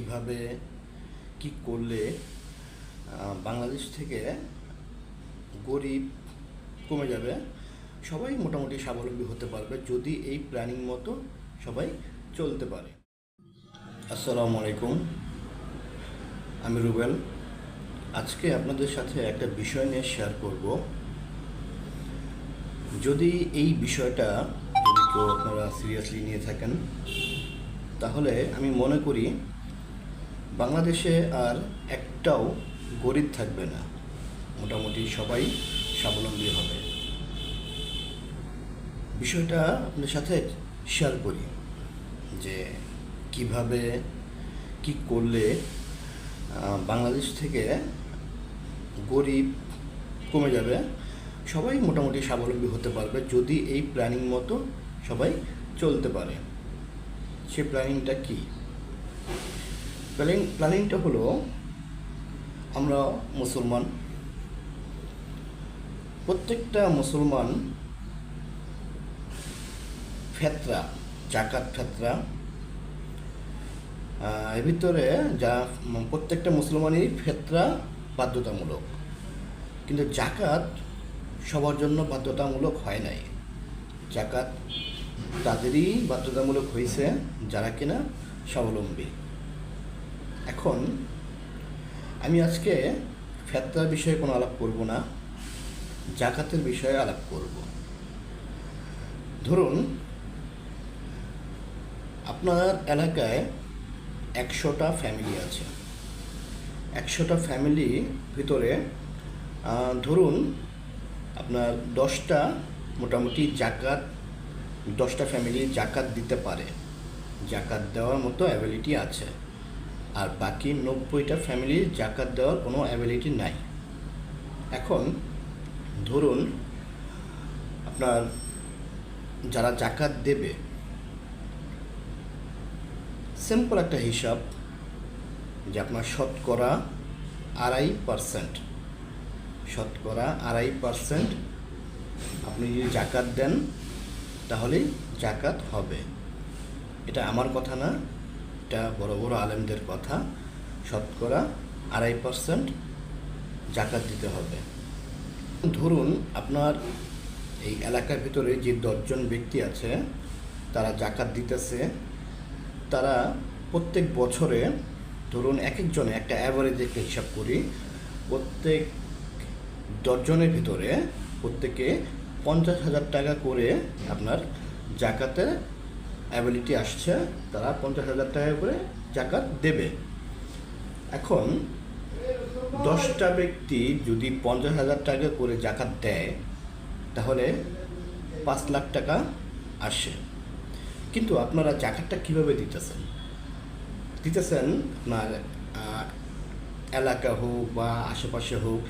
কিভাবে কি করলে বাংলাদেশ থেকে গরিব কমে যাবে, সবাই মোটামুটি স্বাবলম্বী হতে পারবে যদি এই প্ল্যানিং মতো সবাই চলতে পারে। আসসালামু আলাইকুম, আমি রুবেল। আজকে আপনাদের সাথে একটা বিষয় নিয়ে শেয়ার করব। যদি এই বিষয়টা যদি কেউ আপনারা সিরিয়াসলি নিয়ে থাকেন, তাহলে আমি মনে করি বাংলাদেশে আর একটাও গরিব থাকবে না, মোটামুটি সবাই স্বাবলম্বী হবে। বিষয়টা আপনাদের সাথে শেয়ার করি যে কিভাবে কি করলে বাংলাদেশ থেকে গরিব কমে যাবে, সবাই মোটামুটি স্বাবলম্বী হতে পারবে যদি এই প্ল্যানিং মতো সবাই চলতে পারে। সে প্ল্যানিংটা কি? প্ল্যানিংটা হলো, আমরা মুসলমান, প্রত্যেকটা মুসলমান ফেতরা, জাকাত ফেতরা, এর ভিতরে যা প্রত্যেকটা মুসলমানই ফেতরা বাধ্যতামূলক, কিন্তু জাকাত সবার জন্য বাধ্যতামূলক হয় নাই। জাকাত তাদেরই বাধ্যতামূলক হয়েছে যারা কিনা স্বাবলম্বী। এখন আমি আজকে ফেতরার বিষয়ে কোনো আলাপ করব না, জাকাতের বিষয়ে আলাপ করব। ধরুন আপনার এলাকায় 100টা ফ্যামিলি আছে। 100টা ফ্যামিলি ভিতরে ধরুন আপনার 10টা মোটামুটি জাকাত, 10টা ফ্যামিলি জাকাত দিতে পারে, জাকাত দেওয়ার মতো অ্যাবিলিটি আছে, আর বাকি 90টা ফ্যামিলির জাকাত দেওয়ার কোনো অ্যাবিলিটি নাই। এখন ধরুন আপনার যারা জাকাত দেবে, সিম্পল একটা হিসাব যে আপনার শতকরা 2.5%, শতকরা 2.5% আপনি যদি জাকাত দেন তাহলেই জাকাত হবে। এটা আমার কথা না, এটা বড় বড় আলেমদের কথা। শতকরা 2.5% জাকাত দিতে হবে। ধরুন আপনার এই এলাকার ভিতরে যে 10 জন ব্যক্তি আছে তারা জাকাত দিতেছে, তারা প্রত্যেক বছরে ধরুন এক একজনে একটা অ্যাভারেজ একটা হিসাব করি, প্রত্যেক 10 জনের ভিতরে প্রত্যেকে 50,000 টাকা করে আপনার জাকাতের অ্যাবিলিটি আসছে, তারা 50,000 টাকা করে জাকাত দেবে। এখন 10টা ব্যক্তি যদি 50,000 টাকা করে জাকাত দেয় তাহলে 5 লাখ টাকা আসে। কিন্তু আপনারা জাকাতটা কীভাবে দিতেছেন? আপনার এলাকা হোক বা আশেপাশে হোক,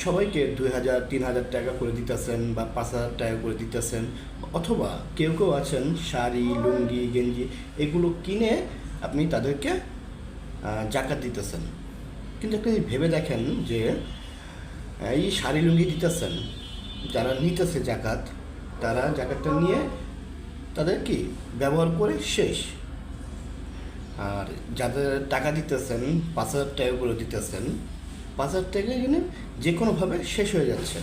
সবাইকে 2,000 3,000 টাকা করে দিতেছেন বা 5,000 টাকা করে দিতেছেন, অথবা কেউ কেউ আছেন শাড়ি, লুঙ্গি, গেঞ্জি এগুলো কিনে আপনি তাদেরকে জাকাত দিতেছেন। কিন্তু আপনি ভেবে দেখেন যে এই শাড়ি লুঙ্গি দিতেছেন, যারা নিতেছে জাকাত, তারা জাকাতটা নিয়ে তাদের কি ব্যবহার করে শেষ। আর যাদের টাকা দিতেছেন 5,000 টাকা করে দিতেছেন, 5,000 টাকা কিনে যে কোনোভাবে শেষ হয়ে যাচ্ছে,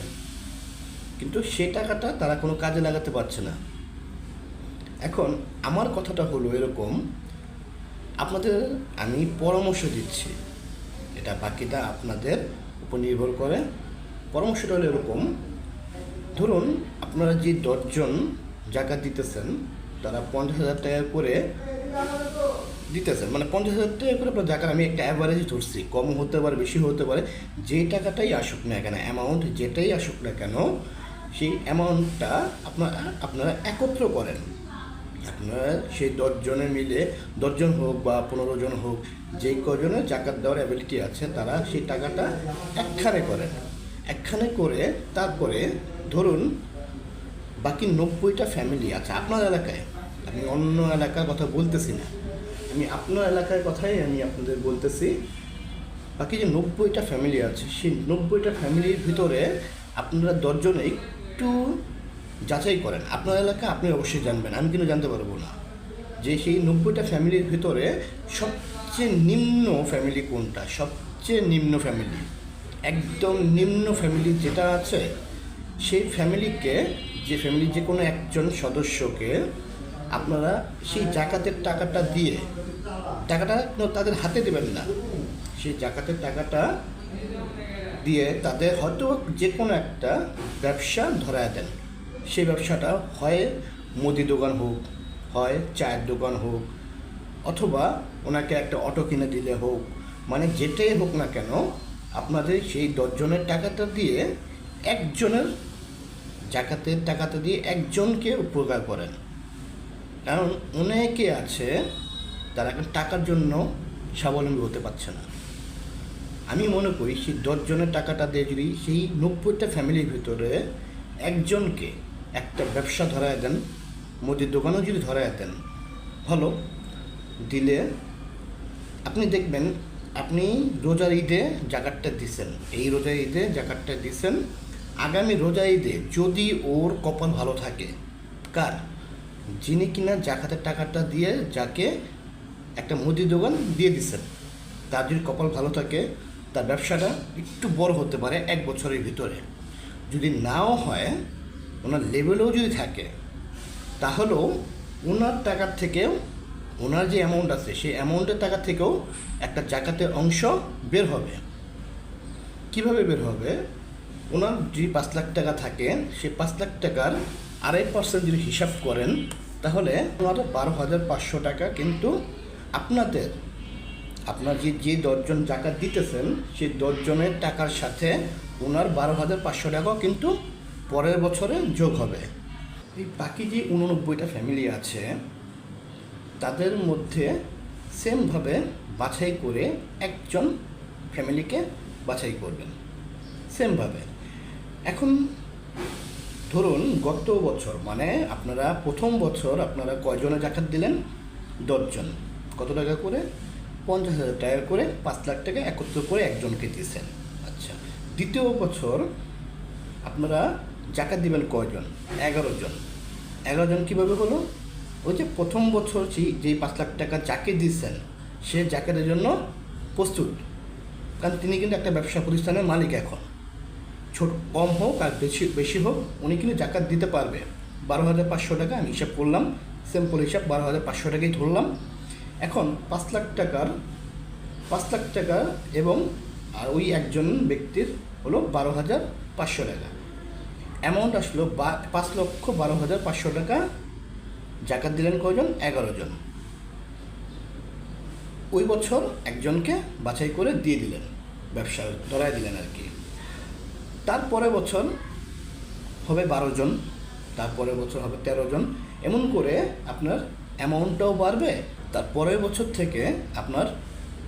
কিন্তু সেই টাকাটা তারা কোনো কাজে লাগাতে পারছে না। এখন আমার কথাটা হলো এরকম, আপনাদের আমি পরামর্শ দিচ্ছি, এটা বাকিটা আপনাদের উপর নির্ভর করে। পরামর্শটা হলো এরকম, ধরুন আপনারা যে 10 জন জাকাত দিতেছেন তারা 50,000 টাকা করে দিতেছেন, মানে 50,000 টাকা করে আপনার জাকাত, আমি একটা অ্যাভারেজ ধরছি, কম হতে পারে বেশি হতে পারে, যে টাকাটাই আসুক না কেন, অ্যামাউন্ট যেটাই আসুক না কেন, সেই অ্যামাউন্টটা আপনারা একত্র করেন। আপনারা সেই 10 জনে মিলে, 10 জন হোক বা 15 জন হোক, যে কজনের জাকাত দেওয়ার অ্যাবিলিটি আছে তারা সেই টাকাটা একখানে করেন। একখানে করে তারপরে ধরুন বাকি 90টা ফ্যামিলি আছে আপনার এলাকায়, আমি অন্য এলাকার কথা বলতেছি না, আমি আপনার এলাকার কথাই আমি আপনাদের বলতেছি। বাকি যে 90টা ফ্যামিলি আছে, সেই 90টা ফ্যামিলির ভিতরে আপনারা 10 জনে একটু যাচাই করেন। আপনার এলাকা আপনি অবশ্যই জানবেন, আমি কিন্তু জানতে পারবো না, যে সেই 90টা ফ্যামিলির ভিতরে সবচেয়ে নিম্ন ফ্যামিলি কোনটা? সবচেয়ে নিম্ন ফ্যামিলি, একদম নিম্ন ফ্যামিলি যেটা আছে, সেই ফ্যামিলিকে, যে ফ্যামিলির যে কোনো একজন সদস্যকে আপনারা সেই জাকাতের টাকাটা দিয়ে, টাকাটা তাদের হাতে দেবেন না, সেই জাকাতের টাকাটা দিয়ে তাদের হয়তো যে কোনো একটা ব্যবসা ধরায় দেন। সেই ব্যবসাটা হয় মুদি দোকান হোক, হয় চায়ের দোকান হোক, অথবা ওনাকে একটা অটো কিনে দিলে হোক, মানে যেটাই হোক না কেন, আপনাদের সেই 10 জনের টাকাটা দিয়ে একজনের জাকাতের টাকাটা দিয়ে একজনকে উপকার করেন। কারণ অনেকে আছে তারা এখন টাকার জন্য স্বাবলম্বী হতে পারছে না। আমি মনে করি সেই 10 জনের টাকাটা দিয়ে যদি সেই 90টা ফ্যামিলির ভিতরে একজনকে একটা ব্যবসা ধরায় দেন, মুদির দোকানও যদি ধরায় দেন, ভালো দিলে আপনি দেখবেন আপনি রোজার ঈদে জাকাতটা দিছেন, এই রোজার ঈদে জাকাতটা দিছেন, আগামী রোজা ঈদে যদি ওর কপাল ভালো থাকে, কার, যিনি কিনা জাকাতের টাকাটা দিয়ে যাকে একটা মুদির দোকান দিয়ে দিছেন, তার যদি কপাল ভালো থাকে, তার ব্যবসাটা একটু বড় হতে পারে 1 বছরের ভিতরে। যদি নাও হয়, ওনার লেভেলেও যদি থাকে, তাহলেও ওনার টাকার থেকেও, ওনার যে অ্যামাউন্ট আছে সেই অ্যামাউন্টের টাকা থেকেও একটা জাকাতের অংশ বের হবে। কিভাবে বের হবে? ওনার যদি 5 লাখ টাকা থাকে, সেই 5 লাখ টাকার 2.5% যদি হিসাব করেন, তাহলে ওনার 12,500 টাকা কিন্তু আপনার যে 10 জন জাকাত দিতেছেন, সেই 10 জনের টাকার সাথে ওনার 12,500 টাকাও কিন্তু পরের বছরে যোগ হবে। এই বাকি যে 89টা ফ্যামিলি আছে, তাদের মধ্যে সেমভাবে বাছাই করে একজন ফ্যামিলিকে বাছাই করবেন সেমভাবে। এখন ধরুন গত বছর, মানে আপনারা প্রথম বছর আপনারা কয়জনে জাকাত দিলেন? 10 জন। কত টাকা করে? 50,000 টাকা করে, 5 লাখ টাকা একত্র করে একজনকে দিয়েছেন। আচ্ছা, দ্বিতীয় বছর আপনারা জাকাত দিবেন কয়জন? 11 জন। 11 জন কীভাবে হলো? ওই যে প্রথম বছর যেই 5 লাখ টাকা যাকে দিচ্ছেন, সে জাকাতের জন্য প্রস্তুত, কারণ তিনি কিন্তু একটা ব্যবসা প্রতিষ্ঠানের মালিক। এখন ছোট কম হোক আর বেশি হোক, উনি কিন্তু জাকাত দিতে পারবে। 12,500 টাকা আমি হিসাব করলাম, সিম্পল হিসাব 12,500 টাকাই ধরলাম। এখন 5 লাখ টাকা এবং আর ওই একজন ব্যক্তির হলো 12,500 টাকা, অ্যামাউন্ট আসলো 5,12,500 টাকা। জাকাত দিলেন কয়জন? 11 জন। ওই বছর একজনকে বাছাই করে দিয়ে দিলেন, ব্যবসা ধরায় দিলেন আর কি। তারপরে বছর হবে 12 জন, তারপরের বছর হবে 13 জন, এমন করে আপনার অ্যামাউন্টটাও বাড়বে। তারপরের বছর থেকে আপনার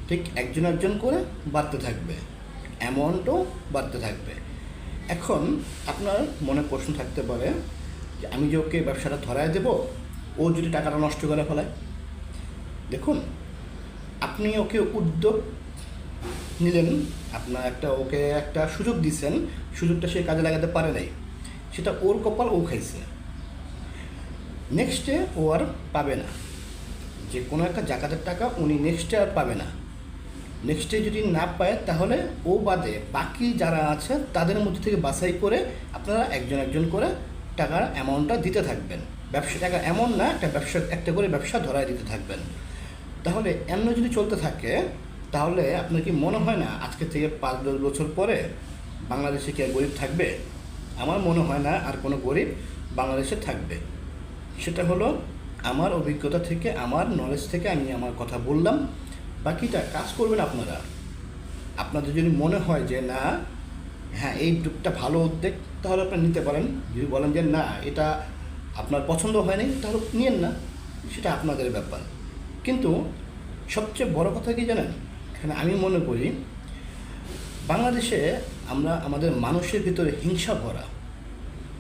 ঠিক একজন করে বাড়তে থাকবে, অ্যামাউন্টও বাড়তে থাকবে। এখন আপনার মনে প্রশ্ন থাকতে পারে যে আমি যে ওকে ব্যবসাটা ধরায় দেব, ও যদি টাকাটা নষ্ট করে ফেলায়। দেখুন, আপনি ওকে উদ্যোগ নিলেন, ওকে একটা সুযোগ দিচ্ছেন, সুযোগটা সে কাজে লাগাতে পারে নাই, সেটা ওর কপাল, ও খাইছে। নেক্সটে ও আর পাবে না, যে কোনো একটা জাকাতের টাকা উনি নেক্সটে আর পাবে না। নেক্সটে যদি না পায়, তাহলে ও বাদে বাকি যারা আছে তাদের মধ্যে থেকে বাছাই করে আপনারা একজন করে টাকার অ্যামাউন্টটা দিতে থাকবেন। ব্যবসা টাকা এমন না, একটা করে ব্যবসা ধরায় দিতে থাকবেন। তাহলে এমন যদি চলতে থাকে, তাহলে আপনার কি মনে হয় না আজকে থেকে 5-10 বছর পরে বাংলাদেশে কি আর গরিব থাকবে? আমার মনে হয় না আর কোনো গরিব বাংলাদেশে থাকবে। সেটা হলো আমার অভিজ্ঞতা থেকে, আমার নলেজ থেকে আমি আমার কথা বললাম। বাকিটা কাজ করবেন আপনারা। আপনাদের যদি মনে হয় যে না, হ্যাঁ এই দিকটা ভালো উদ্যোগ, তাহলে আপনারা নিতে পারেন। যদি বলেন যে না এটা আপনার পছন্দ হয়নি, তাহলে নিয়েন না, সেটা আপনাদের ব্যাপার। কিন্তু সবচেয়ে বড় কথা কি জানেন, এখানে আমি মনে করি বাংলাদেশে আমরা আমাদের মানুষের ভিতরে হিংসা ভরা,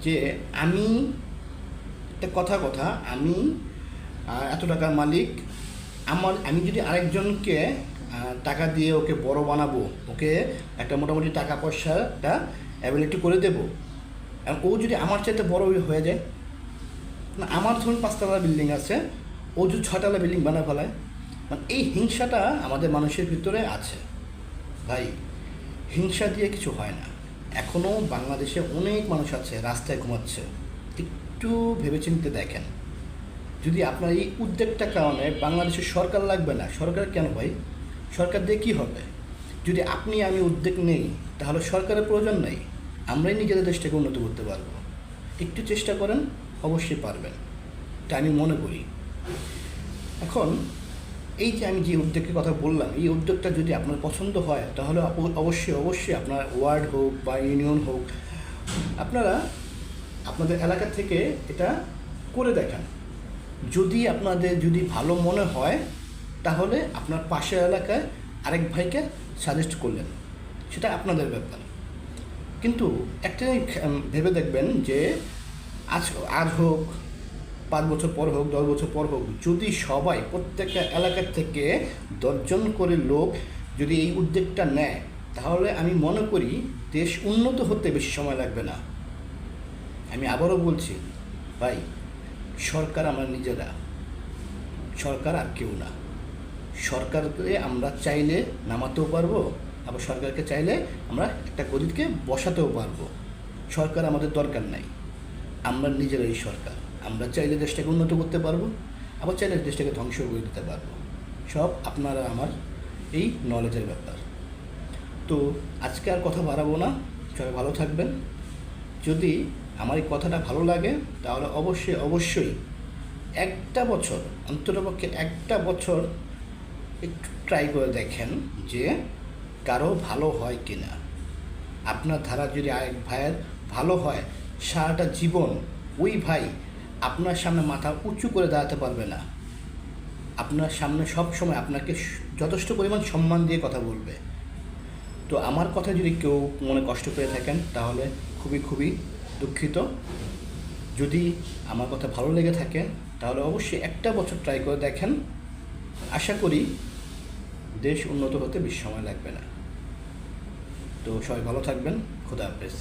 যে আমি একটা কথা আমি এত টাকার মালিক, আমি যদি আরেকজনকে টাকা দিয়ে ওকে বড় বানাবো, ওকে একটা মোটামুটি টাকা পয়সাটা অ্যাবিলিটি করে দেবো, ও যদি আমার চাইতে বড় হয়ে যায় না, আমার ধরুন 5 তলা বিল্ডিং আছে, ও যদি 6 তলা বিল্ডিং বানা ফেলায়, মানে এই হিংসাটা আমাদের মানুষের ভিতরে আছে ভাই। হিংসা দিয়ে কিছু হয় না। এখনও বাংলাদেশে অনেক মানুষ আছে রাস্তায় ঘুমাচ্ছে। একটু ভেবেচিন্তে দেখেন, যদি আপনার এই উদ্যোগটার কারণে বাংলাদেশের সরকার লাগবে না, সরকার কেন ভাই? সরকার দিয়ে কী হবে? যদি আপনি আমি উদ্যোগ নেই তাহলে সরকারের প্রয়োজন নেই, আমরাই নিজেদের দেশটাকে উন্নত করতে পারবো। একটু চেষ্টা করেন, অবশ্যই পারবেন, এটা আমি মনে করি। এখন এই যে আমি যে উদ্যোগের কথা বললাম, এই উদ্যোগটা যদি আপনার পছন্দ হয় তাহলে অবশ্যই অবশ্যই আপনার ওয়ার্ড হোক বা ইউনিয়ন হোক, আপনারা আপনাদের এলাকা থেকে এটা করে দেখান। যদি ভালো মনে হয় তাহলে আপনার পাশের এলাকায় আরেক ভাইকে সাজেস্ট করলেন, সেটা আপনাদের ব্যাপার। কিন্তু একটা ভেবে দেখবেন যে আজ হোক, 5 বছর পর হোক, 10 বছর পর হোক, যদি সবাই প্রত্যেকটা এলাকার থেকে 10জন করে লোক যদি এই উদ্যোগটা নেয়, তাহলে আমি মনে করি দেশ উন্নত হতে বেশি সময় লাগবে না। আমি আবারও বলছি ভাই, সরকার আমরা নিজেরা, সরকার আর কেউ না। সরকারকে আমরা চাইলে নামাতেও পারবো, আবার সরকারকে চাইলে আমরা একটা গদিকে বসাতেও পারবো। সরকার আমাদের দরকার নাই, আমরা নিজেরাই সরকার। আমরা চাইলে দেশটাকে উন্নত করতে পারবো, আবার চাইলে দেশটাকে ধ্বংস করে দিতে পারবো। সব আপনারা আমার এই নলেজের ব্যাপার। তো আজকে আর কথা বাড়াবো না, সবাই ভালো থাকবেন। যদি আমার এই কথাটা ভালো লাগে তাহলে অবশ্যই অবশ্যই একটা বছর, অন্ততপক্ষে একটা বছর একটু ট্রাই করে দেখেন যে কারো ভালো হয় কি না। আপনার ধারা যদি আরেক ভাইয়ের ভালো হয়, সারাটা জীবন ওই ভাই আপনার সামনে মাথা উঁচু করে দাঁড়াতে পারবে না। আপনার সামনে সব সময় আপনাকে যথেষ্ট পরিমাণ সম্মান দিয়ে কথা বলবে। তো আমার কথা যদি কেউ মনে কষ্ট পেয়ে থাকেন তাহলে খুবই খুবই দুঃখিত। যদি আমার কথা ভালো লেগে থাকে তাহলে অবশ্যই একটা বছর ট্রাই করে দেখেন। আশা করি দেশ উন্নত হতে বেশি সময় লাগবে না। তো সবাই ভালো থাকবেন। খোদা হাফেজ।